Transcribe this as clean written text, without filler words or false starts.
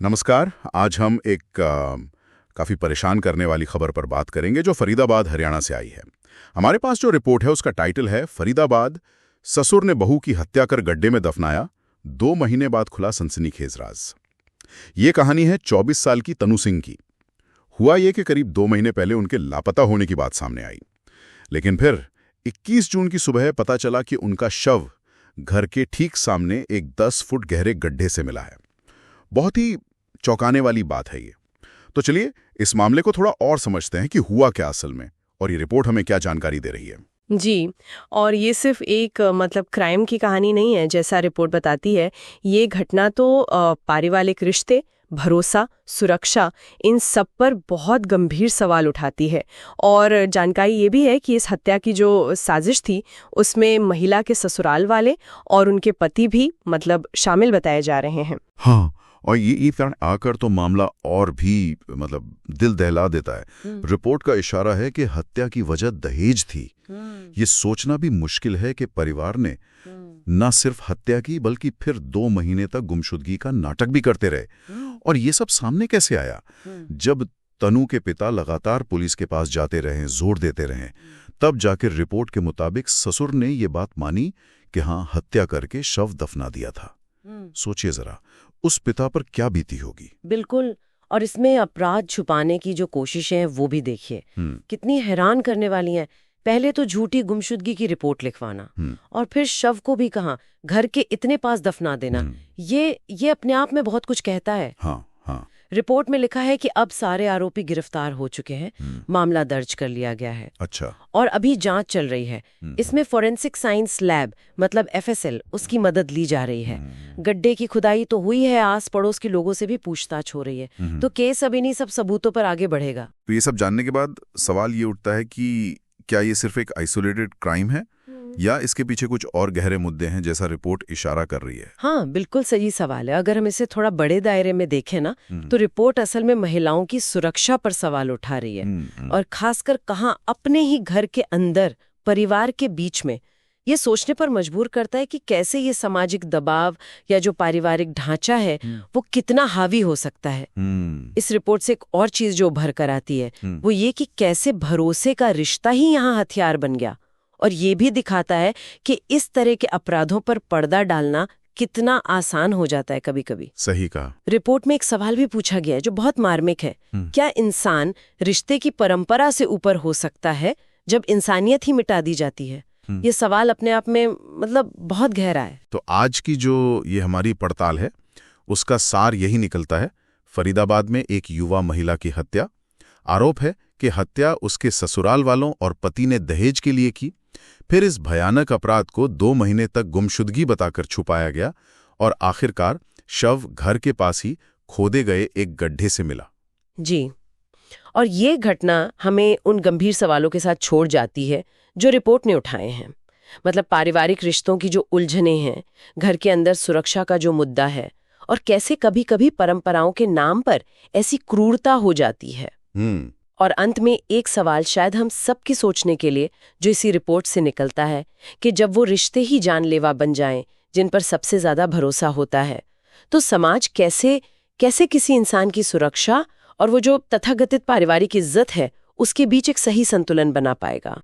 नमस्कार। आज हम एक काफ़ी परेशान करने वाली खबर पर बात करेंगे जो फरीदाबाद हरियाणा से आई है। हमारे पास जो रिपोर्ट है उसका टाइटल है फरीदाबाद, ससुर ने बहू की हत्या कर गड्ढे में दफनाया, 2 महीने बाद खुला सनसनीखेज राज। ये कहानी है 24 साल की तनु सिंह की। हुआ ये कि करीब 2 महीने पहले उनके लापता होने की बात सामने आई, लेकिन फिर 21 जून की सुबह पता चला कि उनका शव घर के ठीक सामने एक 10 फुट गहरे गड्ढे से मिला है। बहुत ही चौंकाने वाली बात है ये। तो चलिए इस मामले को थोड़ा और समझते हैं कि हुआ क्या असल में, और ये रिपोर्ट हमें क्या जानकारी दे रही है। जी। और ये सिर्फ एक क्राइम की कहानी नहीं है जैसा रिपोर्ट बताती है। ये घटना तो पारिवारिक रिश्ते, भरोसा, सुरक्षा, इन सब पर बहुत गंभीर सवाल उठाती है। और जानकारी ये भी है कि इस हत्या की जो साजिश थी उसमें महिला के ससुराल वाले और उनके पति भी शामिल बताए जा रहे हैं। हाँ, और ये कारण आकर तो मामला और भी दिल दहला देता है। रिपोर्ट का इशारा है कि हत्या की वजह दहेज थी। ये सोचना भी मुश्किल है कि परिवार ने न सिर्फ हत्या की बल्कि फिर 2 महीने तक गुमशुदगी का नाटक भी करते रहे। और ये सब सामने कैसे आया? जब तनु के पिता लगातार पुलिस के पास जाते रहे, जोर देते रहे, तब जाकर रिपोर्ट के मुताबिक ससुर ने ये बात मानी कि हाँ, हत्या करके शव दफना दिया था। सोचिए जरा, उस पिता पर क्या बीती होगी। बिल्कुल। और इसमें अपराध छुपाने की जो कोशिशें हैं वो भी देखिए कितनी हैरान करने वाली हैं। पहले तो झूठी गुमशुदगी की रिपोर्ट लिखवाना और फिर शव को भी कहाँ घर के इतने पास दफना देना। ये अपने आप में बहुत कुछ कहता है। हाँ, हाँ। रिपोर्ट में लिखा है कि अब सारे आरोपी गिरफ्तार हो चुके हैं, मामला दर्ज कर लिया गया है। अच्छा। और अभी जांच चल रही है। इसमें फोरेंसिक साइंस लैब FSL उसकी मदद ली जा रही है। गड्ढे की खुदाई तो हुई है, आस पड़ोस के लोगों से भी पूछताछ हो रही है। तो केस अब इन्हीं सब सबूतों पर आगे बढ़ेगा। तो ये सब जानने के बाद सवाल ये उठता है कि क्या ये सिर्फ एक आइसोलेटेड क्राइम है या इसके पीछे कुछ और गहरे मुद्दे हैं जैसा रिपोर्ट इशारा कर रही है? हाँ, बिल्कुल सही सवाल है। अगर हम इसे थोड़ा बड़े दायरे में देखें ना, तो रिपोर्ट असल में महिलाओं की सुरक्षा पर सवाल उठा रही है। और खासकर कहाँ अपने ही घर के अंदर परिवार के बीच में। ये सोचने पर मजबूर करता है कि कैसे ये सामाजिक दबाव या जो पारिवारिक ढांचा है वो कितना हावी हो सकता है। इस रिपोर्ट से एक और चीज जो उभर कर आती है वो ये कि कैसे भरोसे का रिश्ता ही यहाँ हथियार बन गया। और ये भी दिखाता है कि इस तरह के अपराधों पर पर्दा डालना कितना आसान हो जाता है कभी कभी। सही कहा। रिपोर्ट में एक सवाल भी पूछा गया है जो बहुत मार्मिक है। क्या इंसान रिश्ते की परंपरा से ऊपर हो सकता है जब इंसानियत ही मिटा दी जाती है? ये सवाल अपने आप में बहुत गहरा है। तो आज की जो ये हमारी पड़ताल है उसका सार यही निकलता है। फरीदाबाद में एक युवा महिला की हत्या। आरोप है कि हत्या उसके ससुराल वालों और पति ने दहेज के लिए की। फिर इस भयानक अपराध को 2 महीने तक गुमशुदगी बताकर छुपाया गया और आखिरकार शव घर के पास ही खोदे गए एक गड्ढे से मिला। जी। और ये घटना हमें उन गंभीर सवालों के साथ छोड़ जाती है जो रिपोर्ट ने उठाए हैं। पारिवारिक रिश्तों की जो उलझनें हैं, घर के अंदर सुरक्षा का जो मुद्दा है, और कैसे कभी कभी परंपराओं के नाम पर ऐसी क्रूरता हो जाती है। और अंत में एक सवाल शायद हम सबकी सोचने के लिए जो इसी रिपोर्ट से निकलता है कि जब वो रिश्ते ही जानलेवा बन जाएं जिन पर सबसे ज्यादा भरोसा होता है, तो समाज कैसे किसी इंसान की सुरक्षा और वो जो तथाकथित पारिवारिक इज्जत है उसके बीच एक सही संतुलन बना पाएगा।